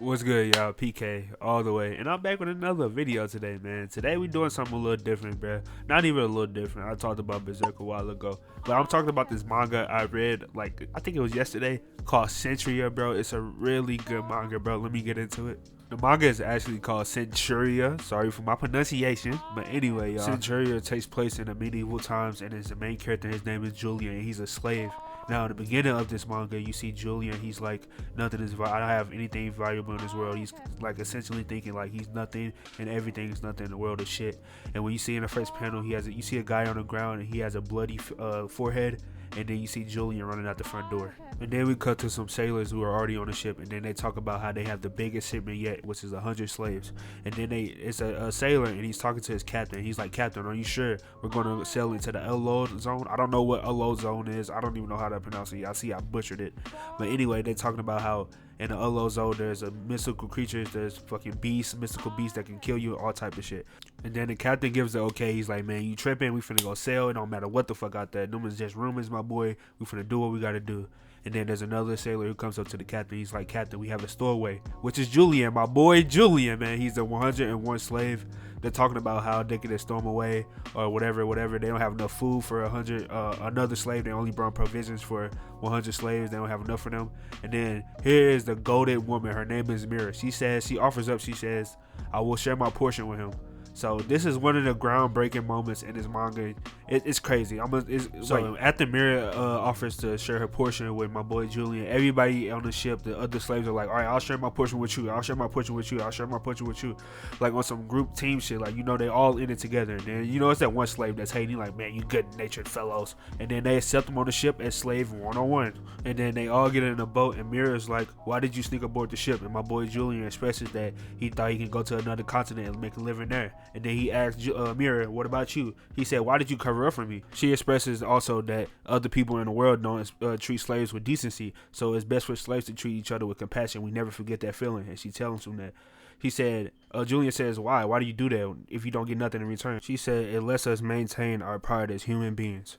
What's good, y'all? PK all the way, and I'm back with another video today, man. Today we doing something a little different, bro. Not even a little different. I talked about Berserk a while ago, but I'm talking about this manga I read, like I think it was yesterday, called Centuria, bro. It's a really good manga, bro. Let me get into it. The manga is actually called Centuria. Sorry for my pronunciation, but anyway, y'all. Centuria takes place in the medieval times, and is the main character. His name is Julian, and he's a slave. Now, in the beginning of this manga, you see Julian. He's like, nothing is. I don't have anything valuable in this world. He's like essentially thinking like he's nothing and everything is nothing. The world is shit. And when you see in the first panel, you see a guy on the ground and he has a bloody forehead. And then you see Julian running out the front door. And then we cut to some sailors who are already on the ship, and then they talk about how they have the biggest shipment yet, which is 100 slaves. And then it's a sailor, and he's talking to his captain. He's like, "Captain, are you sure we're going to sail into the YALL zone?" I don't know what YALL zone is. I don't even know how to pronounce it. I see I butchered it. But anyway, they're talking about how in the YALL zone there's a mystical creatures, there's fucking beasts, mystical beasts that can kill you, all type of shit. And then the captain gives the okay. He's like, "Man, you tripping? We finna go sail. It don't matter what the fuck out there. Them is just rumors, my boy. We finna do what we gotta do." And then there's another sailor who comes up to the captain. He's like, "Captain, we have a stowaway," which is Julian, my boy Julian, man. He's the 101 slave. They're talking about how they can just throw him away or whatever. They don't have enough food for 100. Another slave. They only brought provisions for 100 slaves. They don't have enough for them. And then here is the goaded woman. Her name is Mira. She offers up. She says, "I will share my portion with him." So this is one of the groundbreaking moments in this manga. It's crazy. After Mira offers to share her portion with my boy Julian, everybody on the ship, the other slaves are like, "All right, I'll share my portion with you. I'll share my portion with you. I'll share my portion with you." Like on some group team shit. Like, they all in it together. And then it's that one slave that's hating, like, "Man, you good-natured fellows." And then they accept him on the ship as slave 101. And then they all get in a boat, and Mira's like, "Why did you sneak aboard the ship?" And my boy Julian expresses that he thought he can go to another continent and make a living there. And then he asked Mira, "What about you?" He said, "Why did you cover up for me?" She expresses also that other people in the world don't treat slaves with decency, so it's best for slaves to treat each other with compassion. We never forget that feeling. And she tells him that. He said, Julian says, "Why? Why do you do that if you don't get nothing in return?" She said, "It lets us maintain our pride as human beings."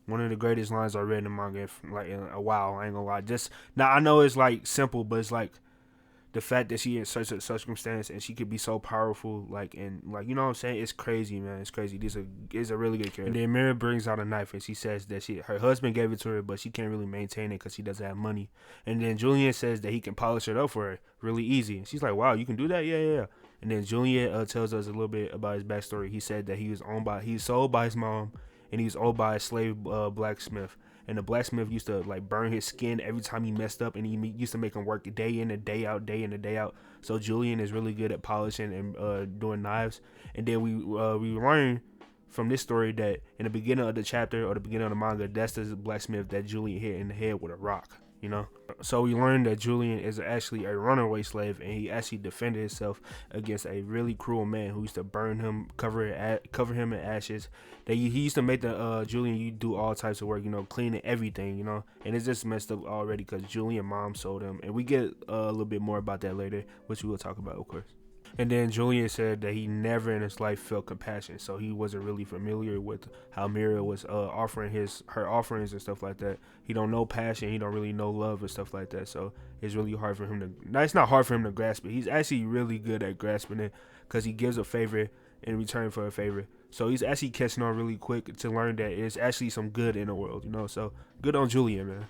One of the greatest lines I read in the manga, like, in a while. I ain't gonna lie. Just now, I know it's like simple, but it's like the fact that she in such a circumstance and she could be so powerful, like, and like, you know what I'm saying? It's crazy, man. It's crazy. This is a really good character. And then Mira brings out a knife and she says that her husband gave it to her, but she can't really maintain it because she doesn't have money. And then Julian says that he can polish it up for her really easy. And she's like, "Wow, you can do that?" Yeah. And then Julian tells us a little bit about his backstory. He said that he was sold by his mom, and he was owned by a slave blacksmith. And the blacksmith used to like burn his skin every time he messed up, and he used to make him work day in and day out, day in and day out. So Julian is really good at polishing and doing knives. And then we learn from this story that in the beginning of the chapter or the beginning of the manga, that's the blacksmith that Julian hit in the head with a rock. So we learned that Julian is actually a runaway slave, and he actually defended himself against a really cruel man who used to burn him, cover him in ashes. He used to make the Julian, you do all types of work, cleaning everything, and it's just messed up already because Julian mom sold him, and we get a little bit more about that later, which we will talk about, of course. And then Julian said that he never in his life felt compassion, so he wasn't really familiar with how Mira was offering her offerings and stuff like that. He don't know passion, he don't really know love and stuff like that. So it's really hard for him to. No, it's not hard for him to grasp it. He's actually really good at grasping it because he gives a favor in return for a favor. So he's actually catching on really quick to learn that it's actually some good in the world, So good on Julian, man.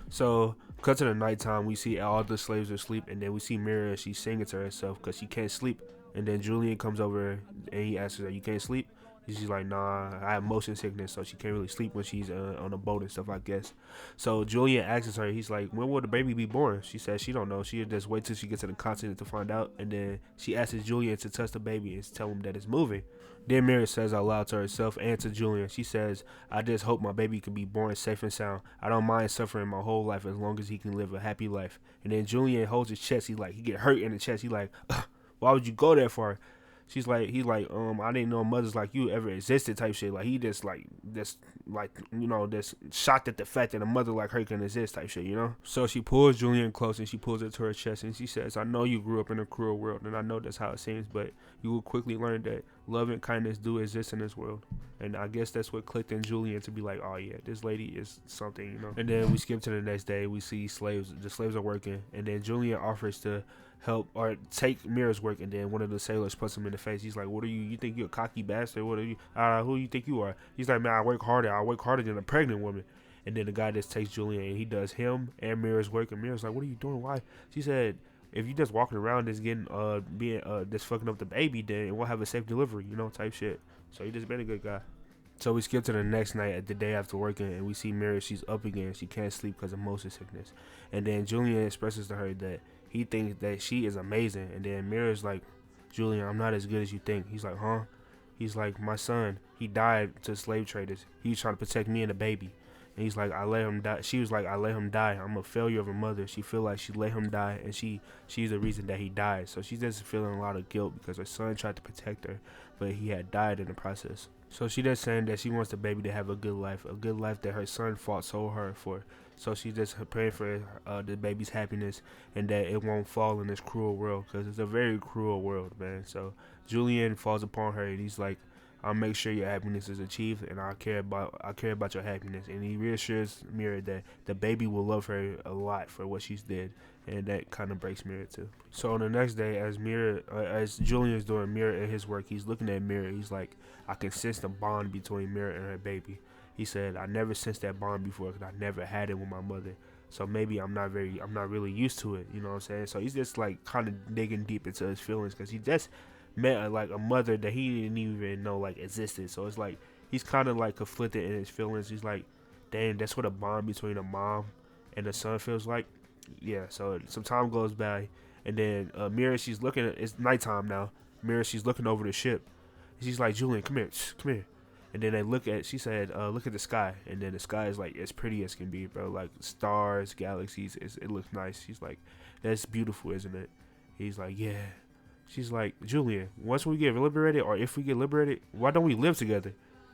So, cut to the nighttime, we see all the slaves are asleep, and then we see Mira, she's singing to herself because she can't sleep. And then Julian comes over and he asks her, "You can't sleep?" And she's like, "Nah, I have motion sickness, so she can't really sleep when she's on a boat and stuff, I guess." So Julian asks her, he's like, "When will the baby be born?" She says she don't know. She'll just wait till she gets to the continent to find out. And then she asks Julian to touch the baby and tell him that it's moving. Then Mary says out loud to herself and to Julian, she says, "I just hope my baby can be born safe and sound. I don't mind suffering my whole life as long as he can live a happy life." And then Julian holds his chest. He get hurt in the chest. He like, "Why would you go that far?" He's like, "I didn't know mothers like you ever existed," type shit. Like, he just shocked at the fact that a mother like her can exist, type shit, So she pulls Julian close and she pulls it to her chest and she says, "I know you grew up in a cruel world, and I know that's how it seems, but you will quickly learn that love and kindness do exist in this world. And I guess that's what clicked in Julian to be like, oh yeah, this lady is something, you know. And then we skip to the next day. We see slaves. The slaves are working, and then Julian offers to help or take Mira's work. And then one of the sailors puts him in the face. He's like, "What are you? You think you're a cocky bastard? What are you? Who do you think you are?" He's like, "Man, I work harder. I work harder than a pregnant woman." And then the guy just takes Julian and he does him and Mira's work. And Mira's like, "What are you doing? Why?" She said, "If you just walking around just getting just fucking up the baby, then it won't have a safe delivery, you know, type shit." So he just been a good guy. So we skip to the next night at the day after working, and we see Mira. She's up again. She can't sleep because of motion sickness. And then Julian expresses to her that he thinks that she is amazing. And then Mira's like, "Julian, I'm not as good as you think." He's like, "Huh?" He's like, "My son, he died to slave traders. He was trying to protect me and the baby." And he's like, "I let him die." She was like, "I let him die. I'm a failure of a mother." She feel like she let him die, and she's the reason that he died. So she's just feeling a lot of guilt because her son tried to protect her, but he had died in the process. So she just saying that she wants the baby to have a good life that her son fought so hard for. So she's just praying for the baby's happiness and that it won't fall in this cruel world, because it's a very cruel world, man. So Julian falls upon her and he's like, "I'll make sure your happiness is achieved, and I care about your happiness." And he reassures Mira that the baby will love her a lot for what she's did, and that kind of breaks Mira too. So on the next day, as Julian is doing Mira and his work, he's looking at Mira. He's like, "I can sense the bond between Mira and her baby." He said, "I never sensed that bond before because I never had it with my mother. So maybe I'm not really used to it." You know what I'm saying? So he's just like kind of digging deep into his feelings because he just met like a mother that he didn't even know like existed. So it's like he's kind of like conflicted in his feelings. He's like, "Damn, that's what a bond between a mom and a son feels like." Yeah. So some time goes by, and then Mira, she's looking at, it's nighttime now. Mira, she's looking over the ship. And she's like, "Julian, come here, come here." And then she said, "Look at the sky." And then the sky is like as pretty as can be, bro. Like stars, galaxies. It looks nice. She's like, "That's beautiful, isn't it?" He's like, "Yeah." She's like, "Julian, once we get liberated, or if we get liberated, why don't we live together?"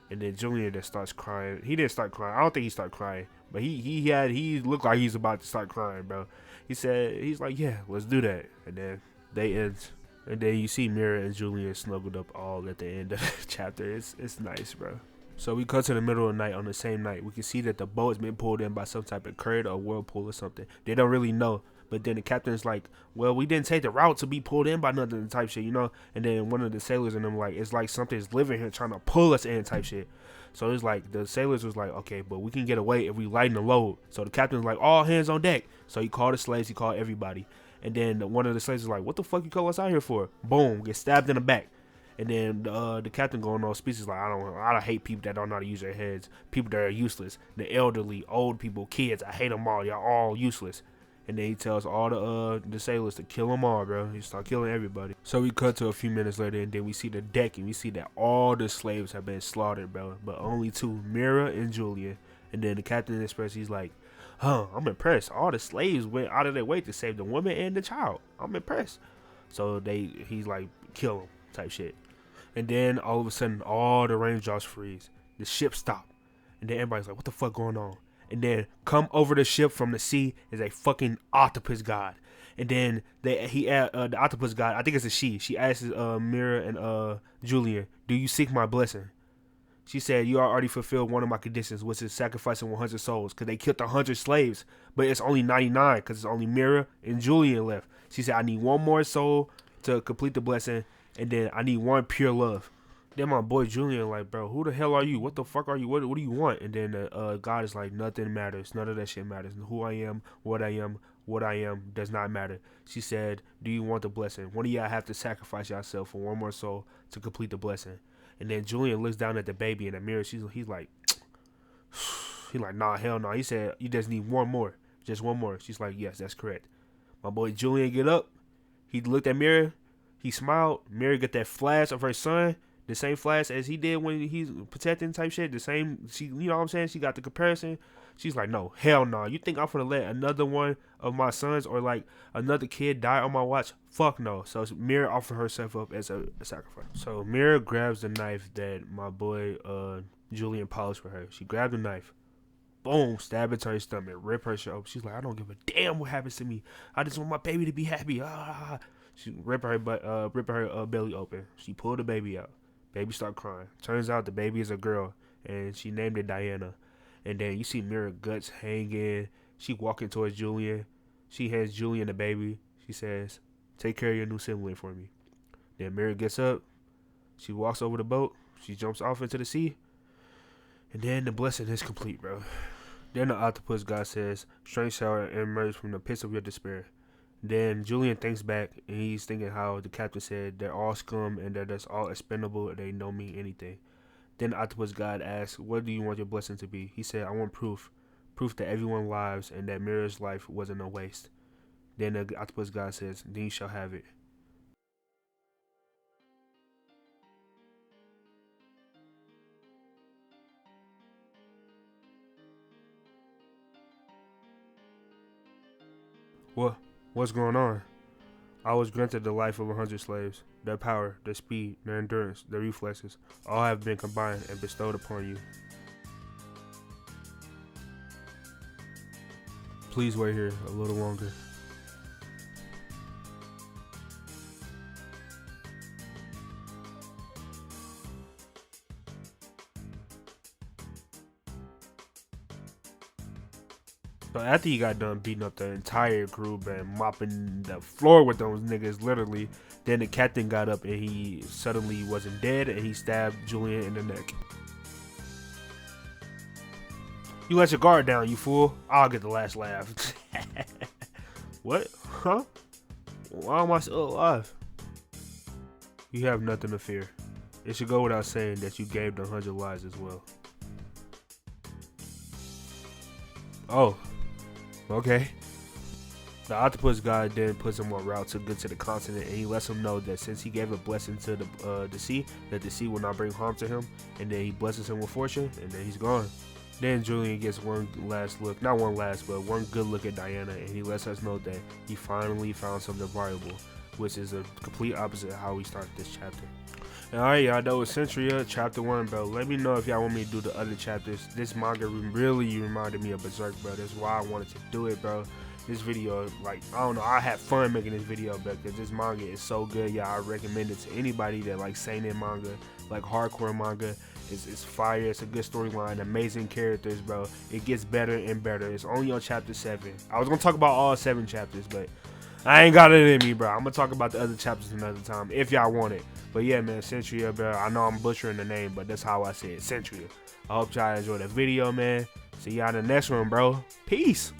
And then Julian just starts crying. He didn't start crying. I don't think he started crying, but he looked like he's about to start crying, bro. He's like, "Yeah, let's do that." And then they end. And then you see Mira and Julian snuggled up all at the end of the chapter. It's nice, bro. So we cut to the middle of the night. On the same night, we can see that the boat has been pulled in by some type of current or whirlpool or something. They don't really know. But then the captain's like, "Well, we didn't take the route to be pulled in by nothing," type shit, you know? And then one of the sailors in them like, "It's like something's living here trying to pull us in," type shit. So it's like, the sailors was like, "Okay, but we can get away if we lighten the load." So the captain's like, "All hands on deck." So he called the slaves, he called everybody. And then one of the slaves was like, "What the fuck you call us out here for?" Boom, get stabbed in the back. And then the captain going on speeches like, I hate people that don't know how to use their heads. People that are useless. The elderly, old people, kids. I hate them all. Y'all all useless. And then he tells all the sailors to kill them all, bro. He start killing everybody. So we cut to a few minutes later, and then we see the deck, and we see that all the slaves have been slaughtered, bro. But only two, Mira and Julian. And then the captain expressed, he's like, "I'm impressed. All the slaves went out of their way to save the woman and the child. I'm impressed." So he's like, "Kill him," type shit. And then all of a sudden, all the raindrops freeze. The ship stopped. And then everybody's like, "What the fuck going on?" And then come over the ship from the sea is a fucking octopus god. And then the octopus god, I think it's a she. She asks Mira and Julian, "Do you seek my blessing?" She said, "You already fulfilled one of my conditions, which is sacrificing 100 souls, because they killed 100 slaves, but it's only 99 because it's only Mira and Julian left." She said, "I need one more soul to complete the blessing, and then I need one pure love." Then my boy Julian like, "Bro, who the hell are you? What the fuck are you? What do you want?" And then God is like, "Nothing matters. None of that shit matters. Who I am, what I am does not matter." She said, "Do you want the blessing? One of y'all have to sacrifice yourself for one more soul to complete the blessing." And then Julian looks down at the baby in the mirror. He's like, "Nah, hell no." He said, "You just need one more. Just one more." She's like, "Yes, that's correct." My boy Julian get up. He looked at Mira. He smiled. Mira got that flash of her son. The same flash as he did when he's protecting type shit. The same, you know what I'm saying? She got the comparison. She's like, "No, hell no. You think I'm gonna let another one of my sons or like another kid die on my watch? Fuck no." So Mira offered herself up as a sacrifice. So Mira grabs the knife that my boy Julian polished for her. She grabbed the knife. Boom, stab it to her stomach, rip her shit open. She's like, "I don't give a damn what happens to me. I just want my baby to be happy." She rip her belly open. She pulled the baby out. Baby start crying. Turns out the baby is a girl, and she named it Diana. And then you see Mira guts hanging. She walking towards Julian. She hands Julian the baby. She says, "Take care of your new sibling for me." Then Mira gets up. She walks over the boat. She jumps off into the sea. And then the blessing is complete, bro. Then the octopus god says, "Strength shall emerge from the pits of your despair." Then Julian thinks back, and he's thinking how the captain said they're all scum and that that's all expendable and they don't mean anything. Then the octopus god asks, "What do you want your blessing to be?" He said, "I want proof. Proof that everyone lives and that Mira's life wasn't a waste." Then the octopus god says, "Then you shall have it." What? What's going on? I was granted the life of 100 slaves. Their power, their speed, their endurance, their reflexes, all have been combined and bestowed upon you. Please wait here a little longer. So after he got done beating up the entire group and mopping the floor with those niggas, literally, then the captain got up and he suddenly wasn't dead and he stabbed Julian in the neck. "You let your guard down, you fool. I'll get the last laugh." What? Huh? Why am I still alive? You have nothing to fear. It should go without saying that you gave the 100 lives as well. Oh. Okay. The octopus god then puts him on route to get to the continent, and he lets him know that since he gave a blessing to the sea, that the sea will not bring harm to him, and then he blesses him with fortune, and then he's gone. Then Julian gets one last look, not one last, but one good look at Diana, and he lets us know that he finally found something valuable, which is a complete opposite of how we started this chapter. Alright, y'all, that was Centuria, chapter 1, bro. Let me know if y'all want me to do the other chapters. This manga really reminded me of Berserk, bro. That's why I wanted to do it, bro. This video, like, I don't know, I had fun making this video, bro, because this manga is so good, y'all. I recommend it to anybody that likes seinen manga, like hardcore manga. It's fire. It's a good storyline, amazing characters, bro. It gets better and better. It's only on chapter 7. I was going to talk about all 7 chapters, but I ain't got it in me, bro. I'm going to talk about the other chapters another time if y'all want it. But yeah, man, Centuria, bro. I know I'm butchering the name, but that's how I say it, Centuria. I hope y'all enjoyed the video, man. See y'all in the next one, bro. Peace.